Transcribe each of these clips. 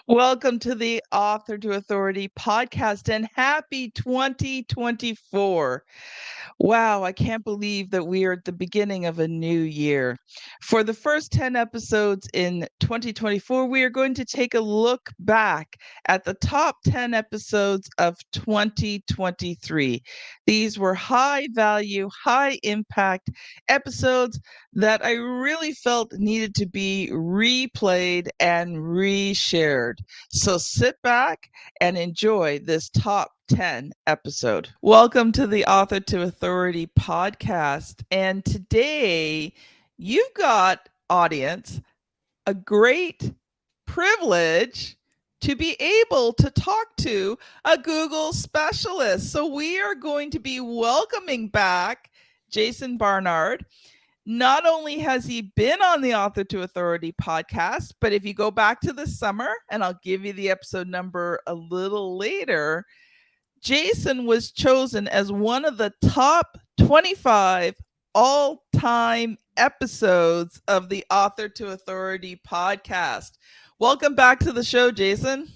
Welcome to the Author to Authority podcast and happy 2024. Wow, I can't believe that we are at the beginning of a new year. For the first 10 episodes in 2024, we are going to take a look back at the top 10 episodes of 2023. These were high value, high impact episodes that I really felt needed to be replayed and reshared. So sit back and enjoy this top 10 episode. Welcome to the Author to Authority podcast. And today you've got, audience, a great privilege to be able to talk to a Google specialist. So we are going to be welcoming back Jason Barnard. Not only has he been on the Author to Authority podcast, but if you go back to the summer, and I'll give you the episode number a little later, Jason was chosen as one of the top 25 all-time episodes of the Author to Authority podcast. Welcome back to the show, Jason.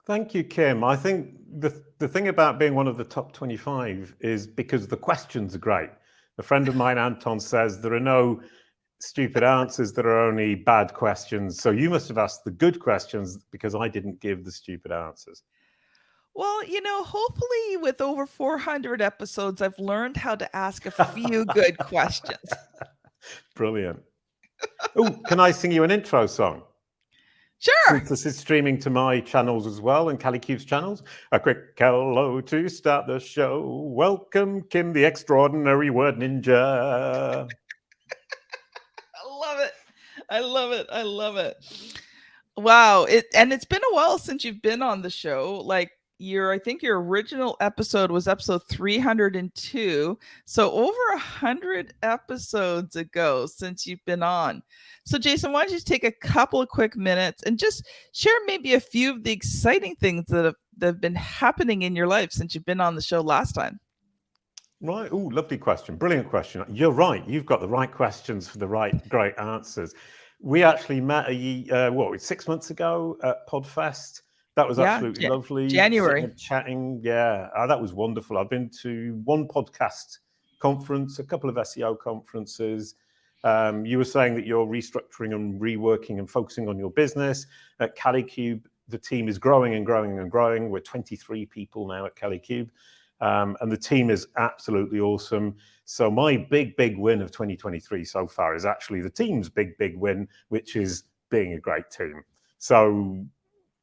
Thank you, Kim. I think the thing about being one of the top 25 is because the questions are great. A friend of mine, Anton, says there are no stupid answers, there are only bad questions. So you must have asked the good questions because I didn't give the stupid answers. Well, hopefully with over 400 episodes, I've learned how to ask a few good questions. Brilliant. Oh, can I sing you an intro song? Sure. Since this is streaming to my channels as well and Callie channels. A quick hello to start the show. Welcome, Kim, the extraordinary word ninja. I love it. Wow. It's been a while since you've been on the show. Like I think your original episode was episode 302. So over 100 episodes ago since you've been on. So Jason, why don't you take a couple of quick minutes and just share maybe a few of the exciting things that have been happening in your life since you've been on the show last time? Right. Oh, lovely question. Brilliant question. You're right. You've got the right questions for the right great answers. We actually met 6 months ago at Podfest. That was absolutely lovely. January. Sitting and chatting. Yeah, that was wonderful. I've been to one podcast conference, a couple of SEO conferences. You were saying that you're restructuring and reworking and focusing on your business. At Callie, the team is growing and growing and growing. We're 23 people now at Callie. And the team is absolutely awesome. So my big win of 2023 so far is actually the team's big win, which is being a great team. So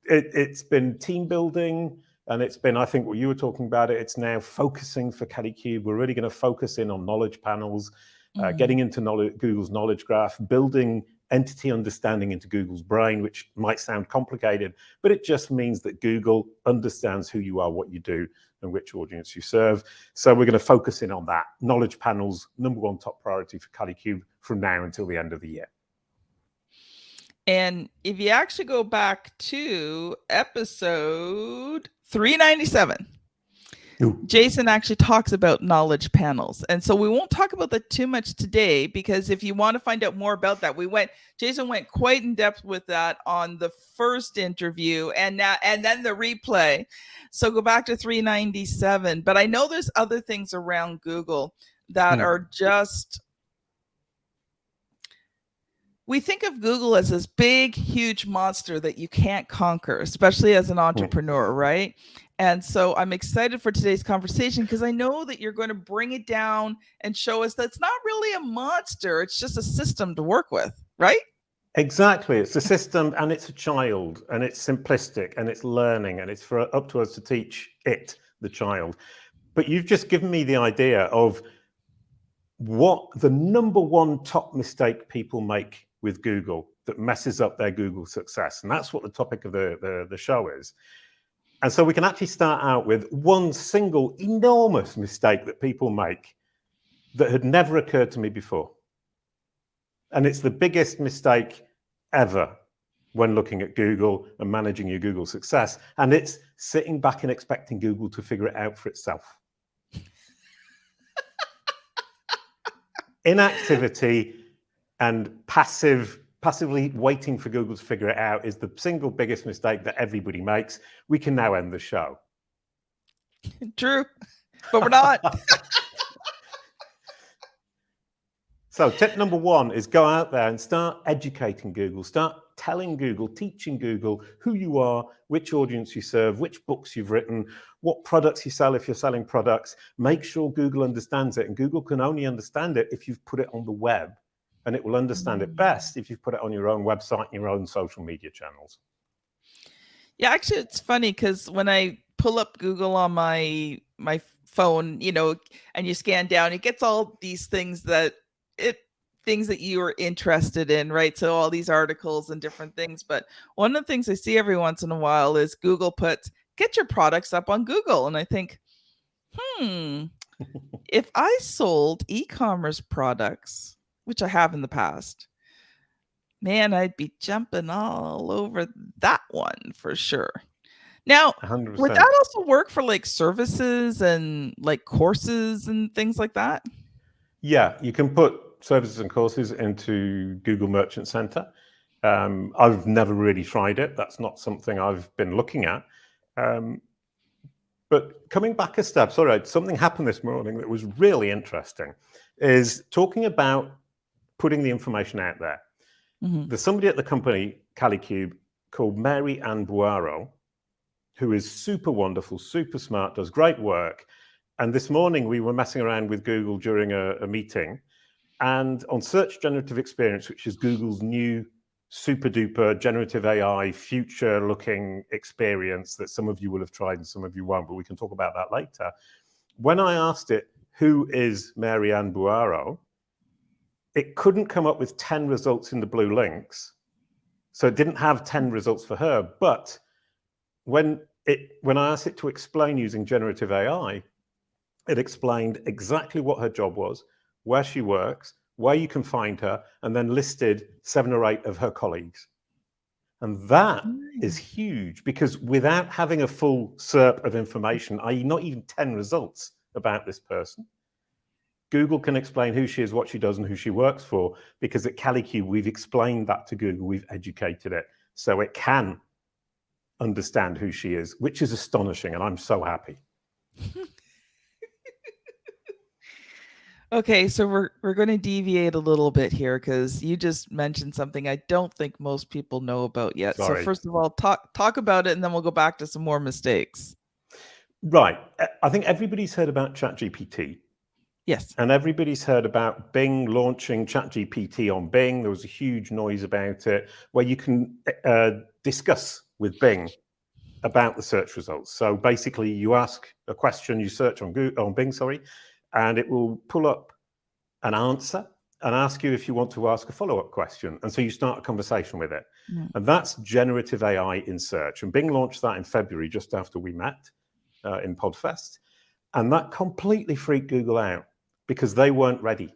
it's been team building, and it's been, I think, what you were talking about. It's now focusing for Callie. We're really going to focus in on knowledge panels, getting into Google's knowledge graph, building entity understanding into Google's brain, which might sound complicated, but it just means that Google understands who you are, what you do, and which audience you serve. So we're going to focus in on that. Knowledge panels, number one top priority for Callie from now until the end of the year. And if you actually go back to episode 397, Jason actually talks about knowledge panels. And so we won't talk about that too much today, because if you want to find out more about that, Jason went quite in depth with that on the first interview and then the replay. So go back to 397. But I know there's other things around Google that are just, we think of Google as this big, huge monster that you can't conquer, especially as an entrepreneur, right? And so I'm excited for today's conversation because I know that you're going to bring it down and show us that it's not really a monster. It's just a system to work with, right? Exactly. It's a system, and it's a child, and it's simplistic, and it's learning, and it's up to us to teach it, the child. But you've just given me the idea of what the number one top mistake people make with Google that messes up their Google success. And that's what the topic of the show is. And so we can actually start out with one single enormous mistake that people make that had never occurred to me before. And it's the biggest mistake ever when looking at Google and managing your Google success. And it's sitting back and expecting Google to figure it out for itself. Inactivity and passively waiting for Google to figure it out is the single biggest mistake that everybody makes. We can now end the show. True, but we're not. So tip number 1 is go out there and start educating Google. Start telling Google, teaching Google who you are, which audience you serve, which books you've written, what products you sell if you're selling products. Make sure Google understands it. And Google can only understand it if you've put it on the web. And it will understand it best if you've put it on your own website, your own social media channels. Yeah, actually, it's funny because when I pull up Google on my phone, and you scan down, it gets all these things that you are interested in, right? So all these articles and different things. But one of the things I see every once in a while is Google puts, get your products up on Google. And I think, if I sold e-commerce products, which I have in the past, man, I'd be jumping all over that one for sure. Now, 100%. would that also work for like services and like courses and things like that? Yeah, you can put services and courses into Google Merchant Center. I've never really tried it. That's not something I've been looking at. But coming back a step, sorry, something happened this morning that was really interesting, is talking about putting the information out there. There's somebody at the company, Calicube, called Mary Ann Buaro, who is super wonderful, super smart, does great work. And this morning we were messing around with Google during a meeting, and on Search Generative Experience, which is Google's new super duper generative AI future looking experience that some of you will have tried and some of you won't, but we can talk about that later. When I asked it, who is Mary Ann Buaro, it couldn't come up with 10 results in the blue links. So it didn't have 10 results for her. But when I asked it to explain using generative AI, it explained exactly what her job was, where she works, where you can find her, and then listed 7 or 8 of her colleagues. And that is huge, because without having a full SERP of information, i.e. not even 10 results about this person, Google can explain who she is, what she does, and who she works for, because at Calicube, we've explained that to Google, we've educated it, so it can understand who she is, which is astonishing, and I'm so happy. Okay, so we're going to deviate a little bit here because you just mentioned something I don't think most people know about yet. Sorry. So first of all, talk about it, and then we'll go back to some more mistakes. Right. I think everybody's heard about ChatGPT. Yes. And everybody's heard about Bing launching ChatGPT on Bing. There was a huge noise about it, where you can discuss with Bing about the search results. So basically, you ask a question, you search on Bing, and it will pull up an answer and ask you if you want to ask a follow-up question. And so you start a conversation with it. And that's generative AI in search. And Bing launched that in February, just after we met in PodFest. And that completely freaked Google out, because they weren't ready.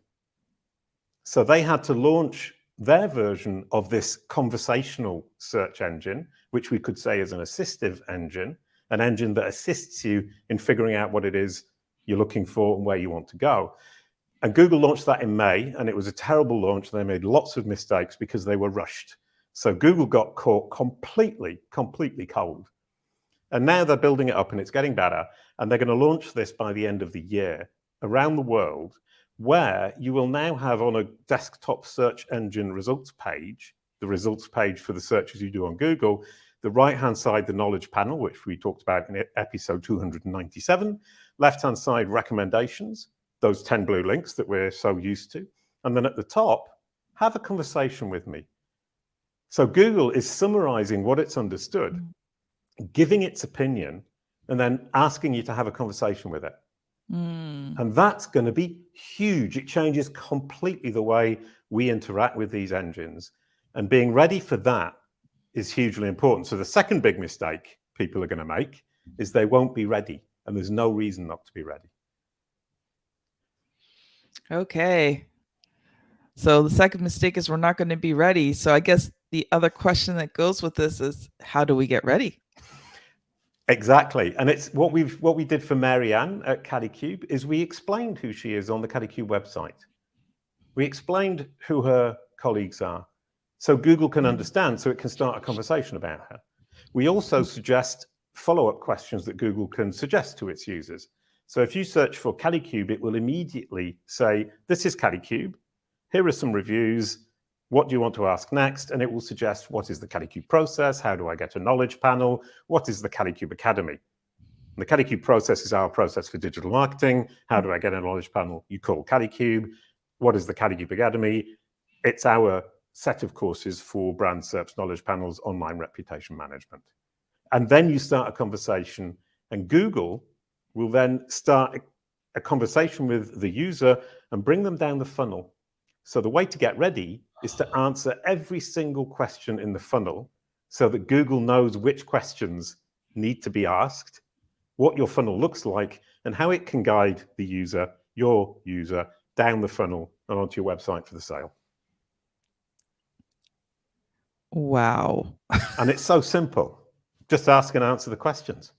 So they had to launch their version of this conversational search engine, which we could say is an assistive engine, an engine that assists you in figuring out what it is you're looking for and where you want to go. And Google launched that in May, and it was a terrible launch. They made lots of mistakes because they were rushed. So Google got caught completely cold. And now they're building it up, and it's getting better. And they're going to launch this by the end of the year around the world, where you will now have on a desktop search engine results page, the results page for the searches you do on Google, the right-hand side, the knowledge panel, which we talked about in episode 297, left-hand side, recommendations, those 10 blue links that we're so used to. And then at the top, have a conversation with me. So Google is summarizing what it's understood, giving its opinion, and then asking you to have a conversation with it. And that's going to be huge. It changes completely the way we interact with these engines. And being ready for that is hugely important. So the second big mistake people are going to make is they won't be ready. And there's no reason not to be ready. Okay. So the second mistake is we're not going to be ready. So I guess the other question that goes with this is, how do we get ready? Exactly. And it's what we did for Mary Ann at Calicube is we explained who she is on the Calicube website. We explained who her colleagues are, so Google can understand, so it can start a conversation about her. We also suggest follow-up questions that Google can suggest to its users. So if you search for Kalicube, it will immediately say, this is Kalicube, here are some reviews, what do you want to ask next? And it will suggest, what is the Kalicube process? How do I get a knowledge panel? What is the Kalicube Academy? And the Kalicube process is our process for digital marketing. How do I get a knowledge panel? You call Kalicube. What is the Kalicube Academy? It's our set of courses for brand search, knowledge panels, online reputation management. And then you start a conversation, and Google will then start a conversation with the user and bring them down the funnel. So the way to get ready is to answer every single question in the funnel so that Google knows which questions need to be asked, what your funnel looks like, and how it can guide the user, your user, down the funnel and onto your website for the sale. Wow. And it's so simple. Just ask and answer the questions.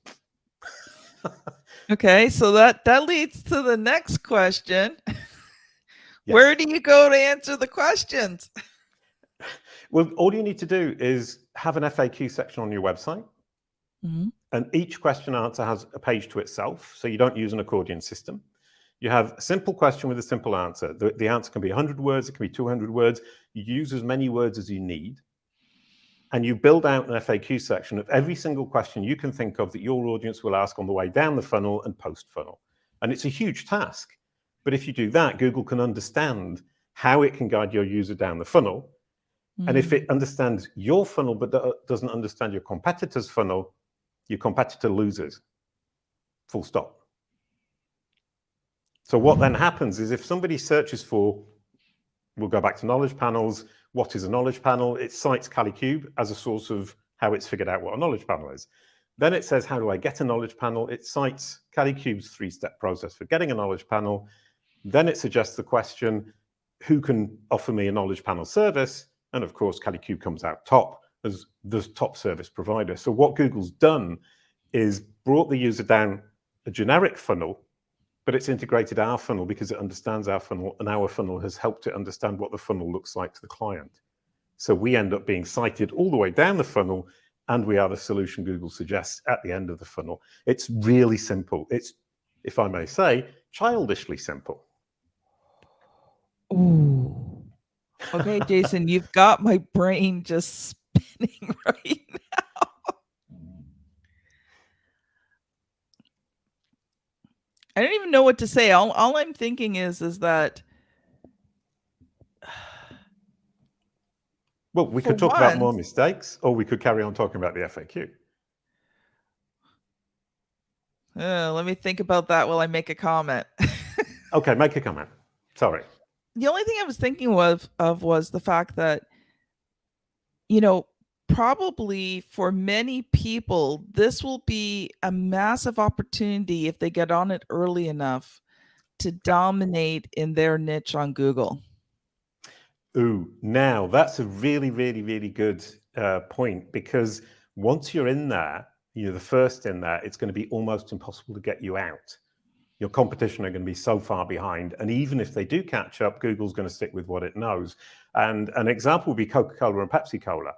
Okay, so that leads to the next question. Yes. Where do you go to answer the questions? Well, all you need to do is have an FAQ section on your website. Mm-hmm. And each question answer has a page to itself, so you don't use an accordion system. You have a simple question with a simple answer. The answer can be 100 words, it can be 200 words. You use as many words as you need. And you build out an FAQ section of every single question you can think of that your audience will ask on the way down the funnel and post-funnel. And it's a huge task. But if you do that, Google can understand how it can guide your user down the funnel. Mm. And if it understands your funnel but doesn't understand your competitor's funnel, your competitor loses. Full stop. So what then happens is if somebody searches for, we'll go back to knowledge panels, what is a knowledge panel? It cites Kalicube as a source of how it's figured out what a knowledge panel is. Then it says, how do I get a knowledge panel? It cites Kalicube's 3-step process for getting a knowledge panel. Then it suggests the question, who can offer me a knowledge panel service? And of course, Kalicube comes out top as the top service provider. So what Google's done is brought the user down a generic funnel, but it's integrated our funnel because it understands our funnel, and our funnel has helped it understand what the funnel looks like to the client. So we end up being cited all the way down the funnel, and we are the solution Google suggests at the end of the funnel. It's really simple. It's, if I may say, childishly simple. Ooh. Okay, Jason, you've got my brain just spinning right now. I don't even know what to say. All I'm thinking is that. Well, we could talk about more mistakes, or we could carry on talking about the FAQ. Let me think about that while I make a comment. Okay, make a comment. Sorry. The only thing I was thinking of was the fact that, probably for many people, this will be a massive opportunity if they get on it early enough to dominate in their niche on Google. Ooh, now that's a really, really, really good point, because once you're in there, you're the first in there, it's going to be almost impossible to get you out. Your competition are going to be so far behind. And even if they do catch up, Google's going to stick with what it knows. And an example would be Coca-Cola and Pepsi-Cola.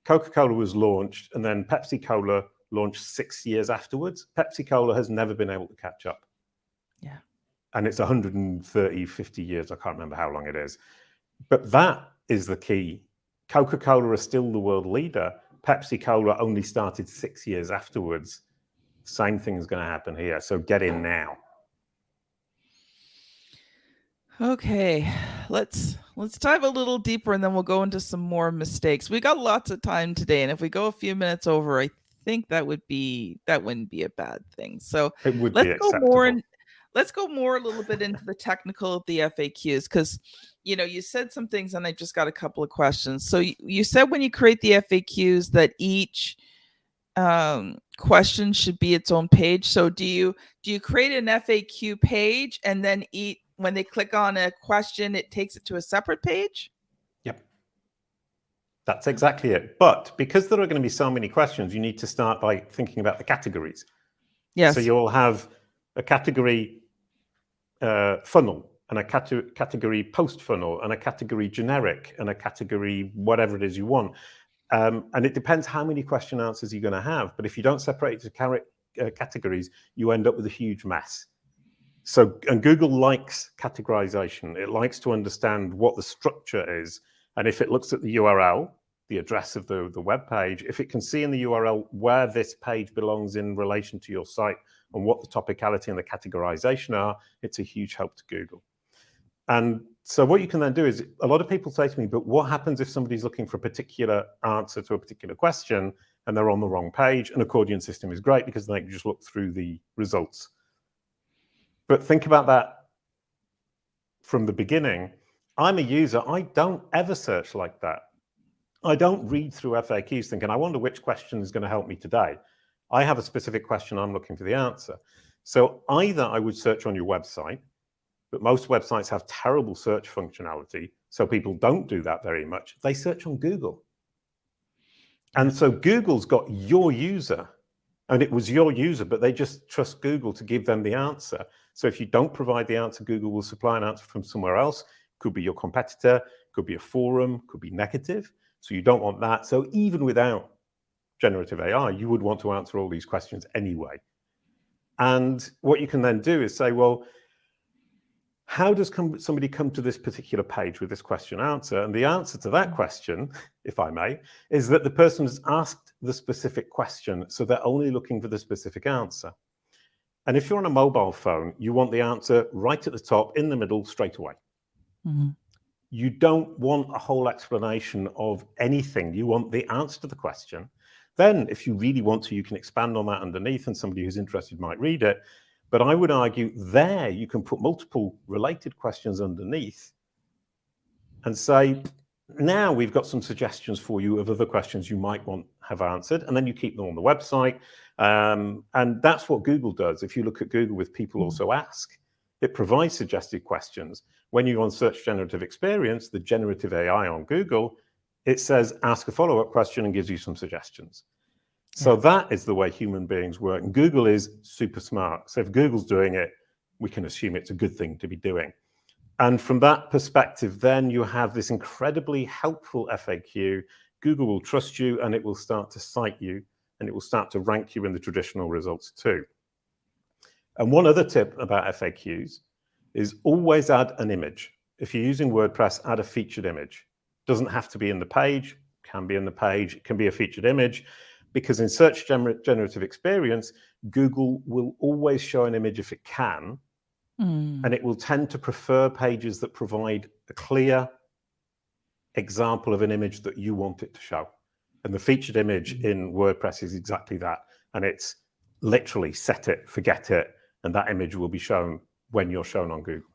Coca-Cola was launched, and then Pepsi-Cola launched 6 years afterwards. Pepsi-Cola has never been able to catch up. Yeah. And it's 130, 50 years. I can't remember how long it is. But that is the key. Coca-Cola is still the world leader. Pepsi-Cola only started 6 years afterwards. Same thing is going to happen here. So get in now. Okay, let's dive a little deeper, and then we'll go into some more mistakes. We got lots of time today, and if we go a few minutes over, I think that wouldn't be a bad thing. So it would be acceptable. Let's go more a little bit into the technical of the FAQs, because you said some things, and I just got a couple of questions. So you said when you create the FAQs that each question should be its own page. So do you create an FAQ page, and then when they click on a question, it takes it to a separate page? Yep. That's exactly it. But because there are going to be so many questions, you need to start by thinking about the categories. Yes. So you'll have a category funnel. and a category post funnel, and a category generic, and a category whatever it is you want. And it depends how many question answers you're going to have. But if you don't separate it to categories, you end up with a huge mess. So, and Google likes categorization. It likes to understand what the structure is. And if it looks at the URL, the address of the web page, if it can see in the URL where this page belongs in relation to your site and what the topicality and the categorization are, it's a huge help to Google. And so what you can then do is, a lot of people say to me, but what happens if somebody's looking for a particular answer to a particular question and they're on the wrong page? An accordion system is great because they can just look through the results. But think about that from the beginning. I'm a user. I don't ever search like that. I don't read through FAQs thinking, I wonder which question is going to help me today. I have a specific question. I'm looking for the answer. So either I would search on your website, but most websites have terrible search functionality, so people don't do that very much. They search on Google. And so Google's got your user, and it was your user, but they just trust Google to give them the answer. So if you don't provide the answer, Google will supply an answer from somewhere else. Could be your competitor, could be a forum, could be negative. So you don't want that. So even without generative AI, you would want to answer all these questions anyway. And what you can then do is say, well, how does somebody come to this particular page with this question answer? And the answer to that question, if I may, is that the person has asked the specific question, so they're only looking for the specific answer. And if you're on a mobile phone, you want the answer right at the top, in the middle, straight away. Mm-hmm. You don't want a whole explanation of anything. You want the answer to the question. Then, if you really want to, you can expand on that underneath, and somebody who's interested might read it. But I would argue there you can put multiple related questions underneath and say, now we've got some suggestions for you of other questions you might want to have answered, and then you keep them on the website. And that's what Google does. If you look at Google with People Also Ask, it provides suggested questions. When you're on Search Generative Experience, the generative AI on Google, it says, ask a follow-up question and gives you some suggestions. So that is the way human beings work. And Google is super smart. So if Google's doing it, we can assume it's a good thing to be doing. And from that perspective, then you have this incredibly helpful FAQ. Google will trust you, and it will start to cite you, and it will start to rank you in the traditional results too. And one other tip about FAQs is always add an image. If you're using WordPress, add a featured image. It doesn't have to be in the page, can be in the page, it can be a featured image. Because in Search Generative Experience, Google will always show an image if it can, and it will tend to prefer pages that provide a clear example of an image that you want it to show. And the featured image in WordPress is exactly that. And it's literally set it, forget it, and that image will be shown when you're shown on Google.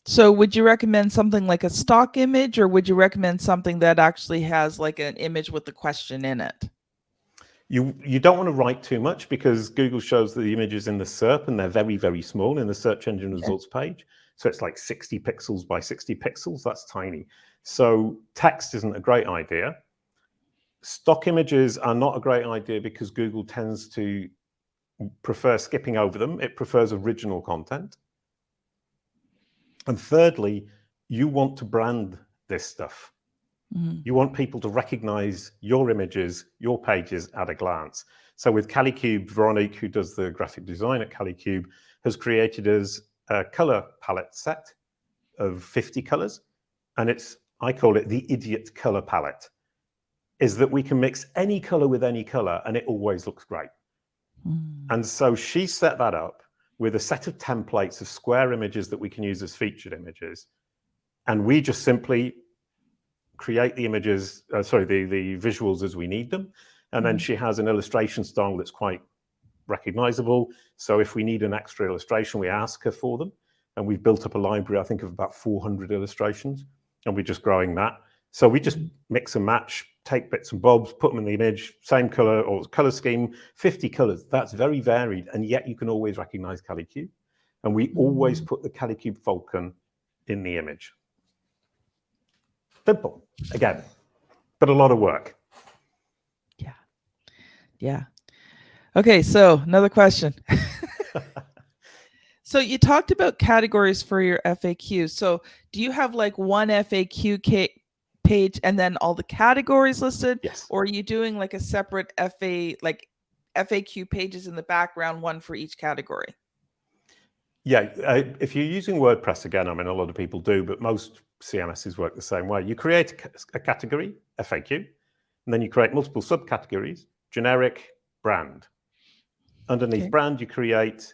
So would you recommend something like a stock image, or would you recommend something that actually has like an image with the question in it? You don't want to write too much, because Google shows the images in the SERP and they're very, very small in the search engine results page. So it's like 60 pixels by 60 pixels. That's tiny. So text isn't a great idea. Stock images are not a great idea because Google tends to prefer skipping over them. It prefers original content. And thirdly, you want to brand this stuff. You want people to recognize your images, your pages at a glance. So with Calicube, Veronique, who does the graphic design at Calicube, has created us a color palette set of 50 colors. And I call it the idiot color palette, is that we can mix any color with any color and it always looks great. And so she set that up with a set of templates of square images that we can use as featured images. And we just simply create the images, the visuals as we need them. And then she has an illustration style that's quite recognizable. So if we need an extra illustration, we ask her for them. And we've built up a library, I think, of about 400 illustrations. And we're just growing that. So we just mix and match, take bits and bobs, put them in the image, same color or color scheme, 50 colors. That's very varied. And yet you can always recognize Calicube. And we always put the Calicube Falcon in the image. Simple, again, but a lot of work. Yeah. Okay, so another question. So you talked about categories for your FAQ. So do you have like one FAQ page and then all the categories listed? Yes. Or are you doing like a separate FAQ pages in the background, one for each category? Yeah, if you're using WordPress, again, I mean, a lot of people do, but most CMSs work the same way. You create a category, FAQ, and then you create multiple subcategories, generic, brand. Underneath brand, you create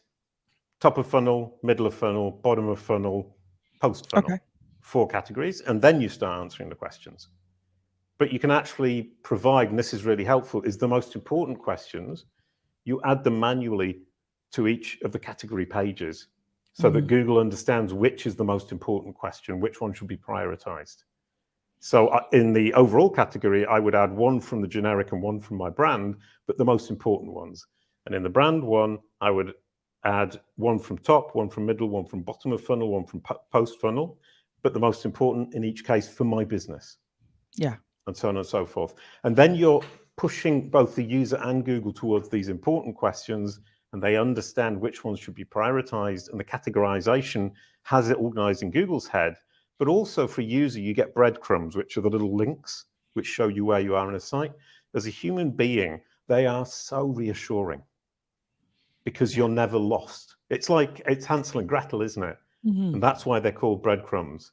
top of funnel, middle of funnel, bottom of funnel, post funnel, 4 categories, and then you start answering the questions. But you can actually provide, and this is really helpful, is the most important questions, you add them manually to each of the category pages so that Google understands which is the most important question, which one should be prioritized. So in the overall category, I would add one from the generic and one from my brand, but the most important ones. And in the brand one, I would add one from top, one from middle, one from bottom of funnel, one from post funnel, but the most important in each case for my business. Yeah. And so on and so forth. And then you're pushing both the user and Google towards these important questions, and they understand which ones should be prioritized, and the categorization has it organized in Google's head. But also for user, you get breadcrumbs, which are the little links which show you where you are in a site. As a human being, they are so reassuring because you're never lost. It's like, it's Hansel and Gretel, isn't it? And that's why they're called breadcrumbs,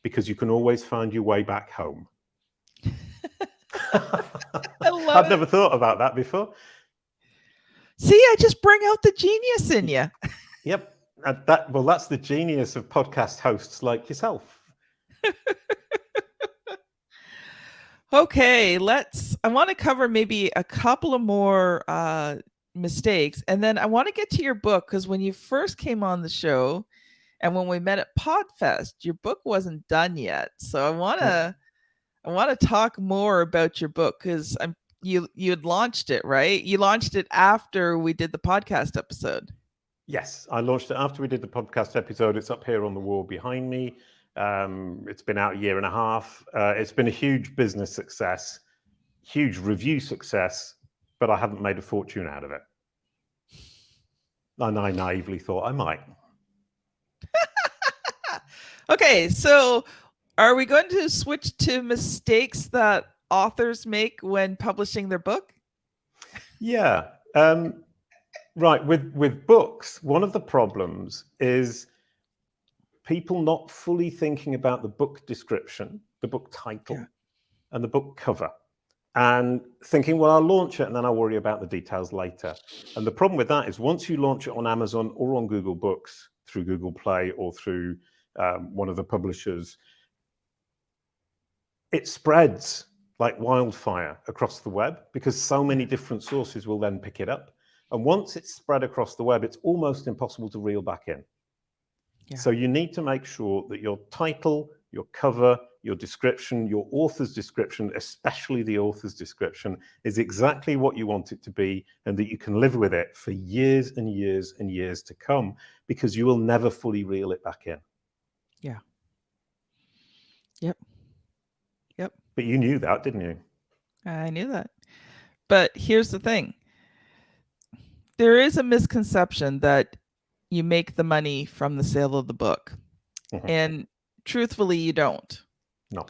because you can always find your way back home. I love I've never thought about that before. See, I just bring out the genius in you. Yep. That's the genius of podcast hosts like yourself. Okay, I want to cover maybe a couple of more mistakes. And then I want to get to your book, because when you first came on the show and when we met at Podfest, your book wasn't done yet. So I want to talk more about your book, because you had launched it, right? You launched it after we did the podcast episode. Yes, I launched it after we did the podcast episode. It's up here on the wall behind me. It's been out a year and a half. It's been a huge business success, huge review success, but I haven't made a fortune out of it. And I naively thought I might. Okay, so are we going to switch to mistakes that authors make when publishing their book? Yeah. Right. With books, one of the problems is people not fully thinking about the book description, the book title, and the book cover, and thinking, well, I'll launch it and then I'll worry about the details later. And the problem with that is once you launch it on Amazon or on Google Books through Google Play or through one of the publishers, it spreads like wildfire across the web because so many different sources will then pick it up. And once it's spread across the web, it's almost impossible to reel back in. Yeah. So you need to make sure that your title, your cover, your description, your author's description, especially the author's description, is exactly what you want it to be, and that you can live with it for years and years and years to come, because you will never fully reel it back in. Yeah. Yep. Yep. But you knew that, didn't you? I knew that. But here's the thing. There is a misconception that you make the money from the sale of the book. Mm-hmm. And truthfully, you don't. No.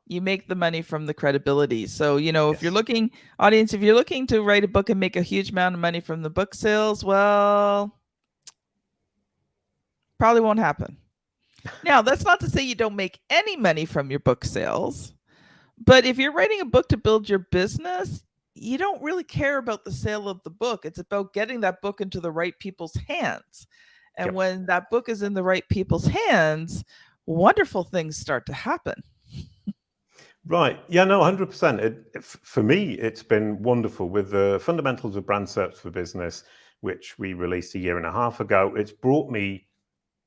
You make the money from the credibility. So, if you're looking, audience, if you're looking to write a book and make a huge amount of money from the book sales, well, probably won't happen. Now, that's not to say you don't make any money from your book sales. But if you're writing a book to build your business, you don't really care about the sale of the book. It's about getting that book into the right people's hands. And when that book is in the right people's hands, wonderful things start to happen. Right. Yeah, no, 100%. For me, it's been wonderful with the Fundamentals of Brand Search for Business, which we released a year and a half ago. It's brought me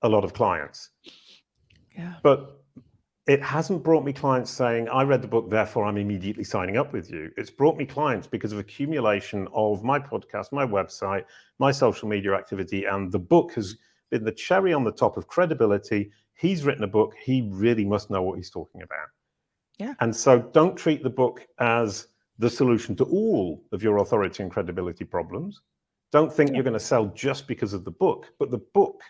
a lot of clients. Yeah. But it hasn't brought me clients saying, I read the book, therefore I'm immediately signing up with you. It's brought me clients because of accumulation of my podcast, my website, my social media activity, and the book has been the cherry on the top of credibility. He's written a book. He really must know what he's talking about. Yeah. And so don't treat the book as the solution to all of your authority and credibility problems. Don't think you're going to sell just because of the book, but the book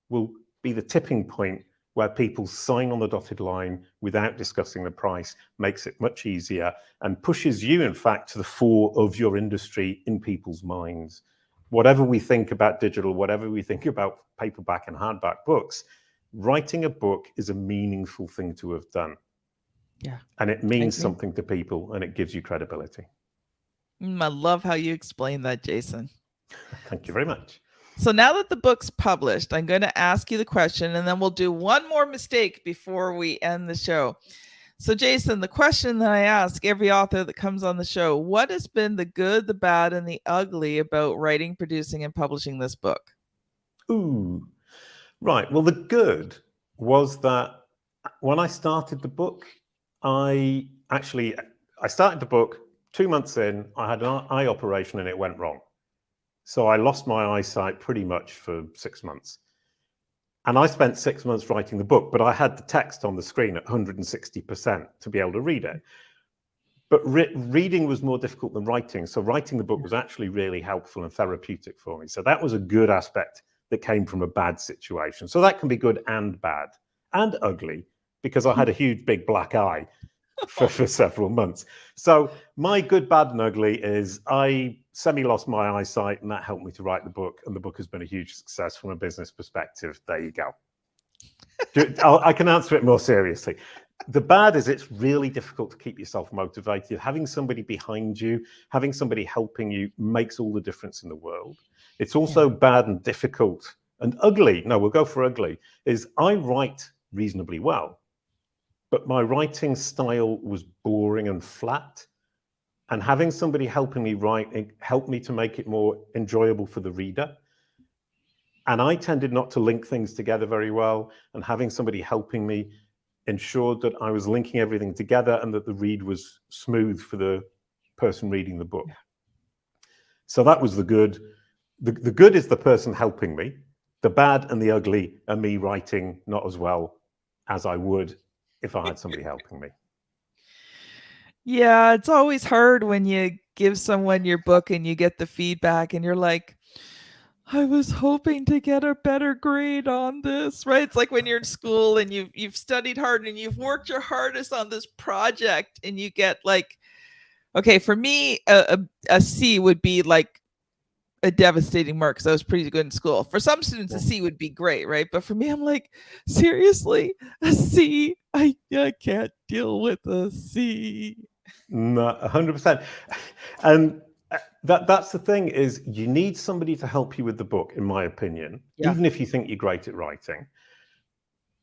will be the tipping point where people sign on the dotted line without discussing the price, makes it much easier, and pushes you, in fact, to the fore of your industry in people's minds. Whatever we think about digital, whatever we think about paperback and hardback books, writing a book is a meaningful thing to have done. Yeah. And it means something to people, and it gives you credibility. I love how you explain that, Jason. Thank you very much. So now that the book's published, I'm going to ask you the question, and then we'll do one more mistake before we end the show. So, Jason, the question that I ask every author that comes on the show, what has been the good, the bad, and the ugly about writing, producing, and publishing this book? Ooh, right. Well, the good was that when I started the book, I started the book 2 months in, I had an eye operation and it went wrong. So I lost my eyesight pretty much for 6 months. And I spent 6 months writing the book, but I had the text on the screen at 160% to be able to read it. But reading was more difficult than writing. So writing the book was actually really helpful and therapeutic for me. So that was a good aspect that came from a bad situation. So that can be good and bad and ugly, because I had a huge big black eye for several months. So my good, bad, and ugly is I semi-lost my eyesight, and that helped me to write the book. And the book has been a huge success from a business perspective. There you go. I can answer it more seriously. The bad is it's really difficult to keep yourself motivated. Having somebody behind you, having somebody helping you makes all the difference in the world. It's also bad and difficult and ugly. No, we'll go for ugly. Is I write reasonably well, but my writing style was boring and flat. And having somebody helping me write, it helped me to make it more enjoyable for the reader. And I tended not to link things together very well. And having somebody helping me ensured that I was linking everything together and that the read was smooth for the person reading the book. So that was the good. The good is the person helping me. The bad and the ugly are me writing not as well as I would if I had somebody helping me. Yeah, it's always hard when you give someone your book and you get the feedback and you're like, I was hoping to get a better grade on this, right? It's like when you're in school and you've studied hard and you've worked your hardest on this project and you get like, okay, for me, a C would be like a devastating mark because I was pretty good in school. For some students, a C would be great, right? But for me, I'm like, seriously, a C? I can't deal with a C. No, 100%. And that's the thing, is you need somebody to help you with the book, in my opinion, even if you think you're great at writing.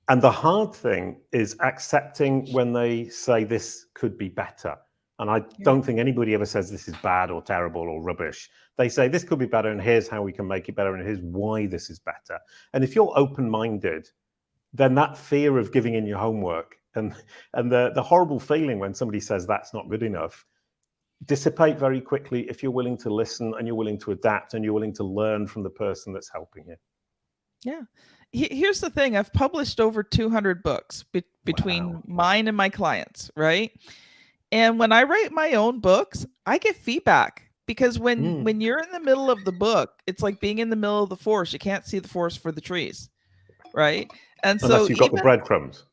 And the hard thing is accepting when they say this could be better. And I don't think anybody ever says this is bad or terrible or rubbish. They say this could be better, and here's how we can make it better, and here's why this is better. And if you're open-minded, then that fear of giving in your homework and the horrible feeling when somebody says that's not good enough dissipate very quickly if you're willing to listen and you're willing to adapt and you're willing to learn from the person that's helping you. Yeah. Here's the thing. I've published over 200 books between mine and my clients, right? And when I write my own books, I get feedback, because when you're in the middle of the book, it's like being in the middle of the forest. You can't see the forest for the trees, right? And so unless you've got the breadcrumbs.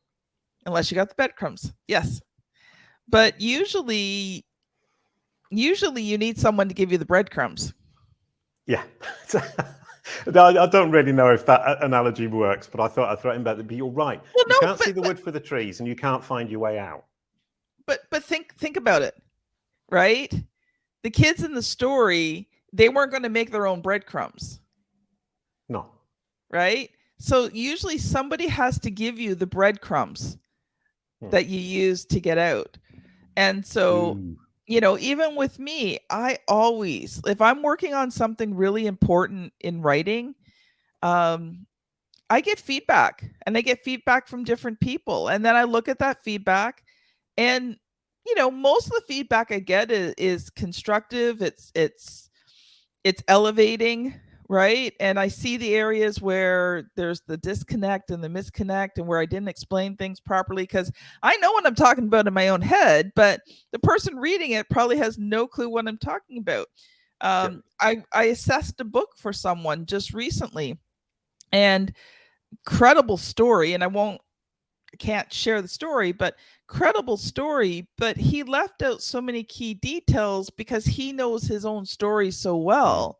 Unless you got the breadcrumbs, yes. But usually you need someone to give you the breadcrumbs. Yeah. I don't really know if that analogy works, but I thought I'd throw it in better. But you're right. Well, you can't see the wood for the trees, and you can't find your way out. But think about it, right? The kids in the story, they weren't going to make their own breadcrumbs. No. Right? So usually somebody has to give you the breadcrumbs that you use to get out. And so, even with me, I always, if I'm working on something really important in writing, I get feedback, and I get feedback from different people. And then I look at that feedback, and most of the feedback I get is constructive. It's elevating, right? And I see the areas where there's the disconnect and the misconnect, and where I didn't explain things properly, because I know what I'm talking about in my own head, but the person reading it probably has no clue what I'm talking about. I assessed a book for someone just recently, and credible story, and can't share the story, but credible story, but he left out so many key details because he knows his own story so well.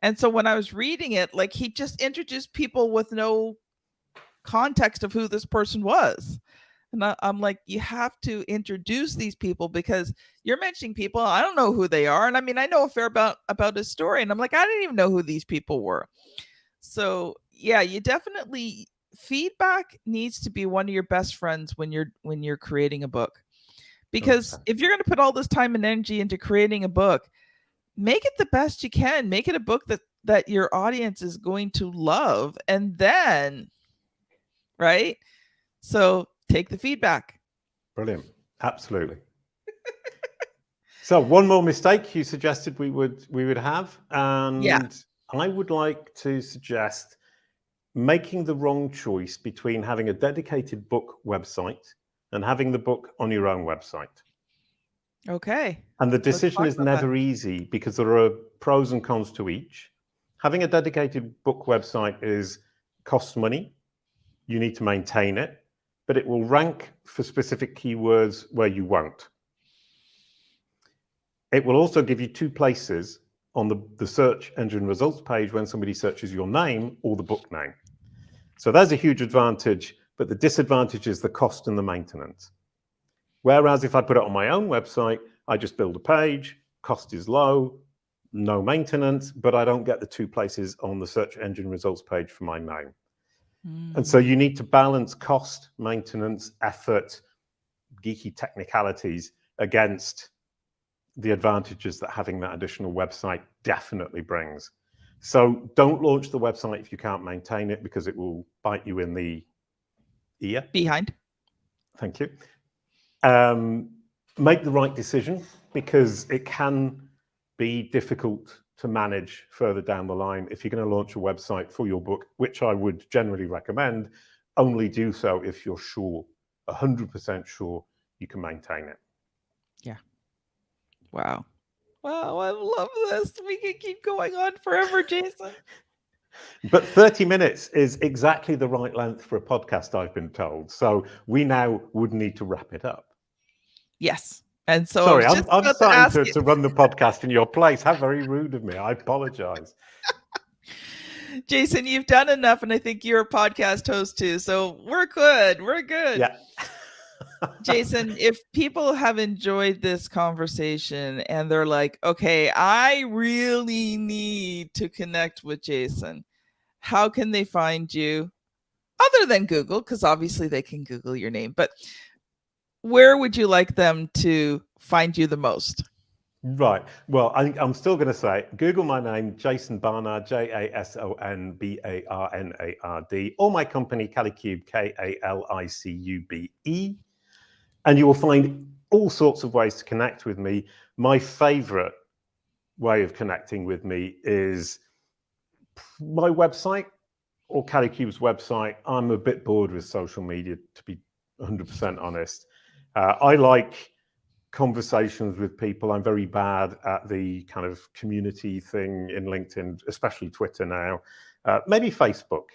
And so when I was reading it, like, he just introduced people with no context of who this person was. And I'm like, you have to introduce these people, because you're mentioning people, I don't know who they are. And I mean, I know a fair about his story, and I'm like, I didn't even know who these people were. So yeah, you definitely, feedback needs to be one of your best friends when you're creating a book. Because Okay. if you're going to put all this time and energy into creating a book, make it the best you can. Make it a book that your audience is going to love, and then, right? So take the feedback. Brilliant. Absolutely. So one more mistake you suggested we would have, and Yeah. I would like to suggest making the wrong choice between having a dedicated book website and having the book on your own website. Okay. And the Let's decision talk is about that. never easy, because there are pros and cons to each. Having a dedicated book website costs money. You need to maintain it, but it will rank for specific keywords where you won't. It will also give you two places on the search engine results page when somebody searches your name or the book name. So there's a huge advantage, but the disadvantage is the cost and the maintenance. Whereas if I put it on my own website, I just build a page, cost is low, no maintenance, but I don't get the two places on the search engine results page for my name. And so you need to balance cost, maintenance, effort, geeky technicalities against the advantages that having that additional website definitely brings. So don't launch the website if you can't maintain it, because it will bite you in the ear. Behind. Thank you. Make the right decision, because it can be difficult to manage further down the line. If you're going to launch a website for your book, which I would generally recommend, only do so if you're sure, 100% sure you can maintain it. Yeah. Wow. Wow, I love this. We can keep going on forever, Jason. But 30 minutes is exactly the right length for a podcast, I've been told. So we now would need to wrap it up. Yes. And so Sorry, I was just I'm about to starting ask you, to run the podcast in your place. How very rude of me. I apologize. Jason, you've done enough, and I think you're a podcast host too. So we're good. We're good. Yeah. Jason, if people have enjoyed this conversation and they're like, okay, I really need to connect with Jason, how can they find you? Other than Google, because obviously they can Google your name, but where would you like them to find you the most? Right. Well, I'm still going to say, Google my name, Jason Barnard, JASONBARNARD, or my company, Kalicube, KALICUBE. And you will find all sorts of ways to connect with me. My favorite way of connecting with me is my website or Calicube's website. I'm a bit bored with social media, to be 100% honest. I like conversations with people. I'm very bad at the kind of community thing in LinkedIn, especially Twitter now. Maybe Facebook.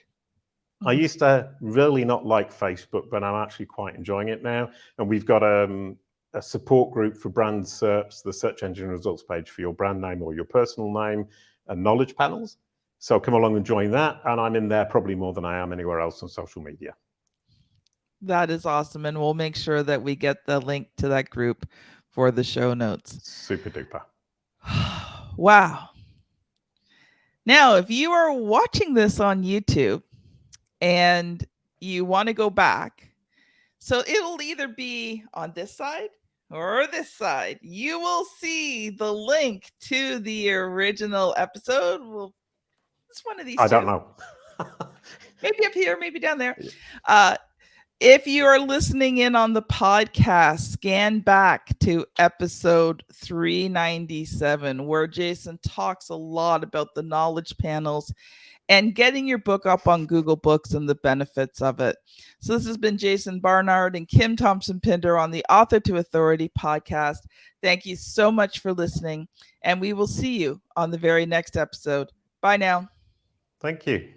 I used to really not like Facebook, but I'm actually quite enjoying it now. And we've got a support group for brand SERPs, the search engine results page for your brand name or your personal name, and knowledge panels. So come along and join that. And I'm in there probably more than I am anywhere else on social media. That is awesome. And we'll make sure that we get the link to that group for the show notes. Super duper. Wow. Now, if you are watching this on YouTube and you want to go back, so it'll either be on this side or this side. You will see the link to the original episode. Well, it's one of these I two. don't know. Maybe up here, maybe down there. If you are listening in on the podcast, scan back to episode 397, where Jason talks a lot about the knowledge panels and getting your book up on Google Books and the benefits of it. So this has been Jason Barnard and Kim Thompson-Pinder on the Author to Authority podcast. Thank you so much for listening, and we will see you on the very next episode. Bye now. Thank you.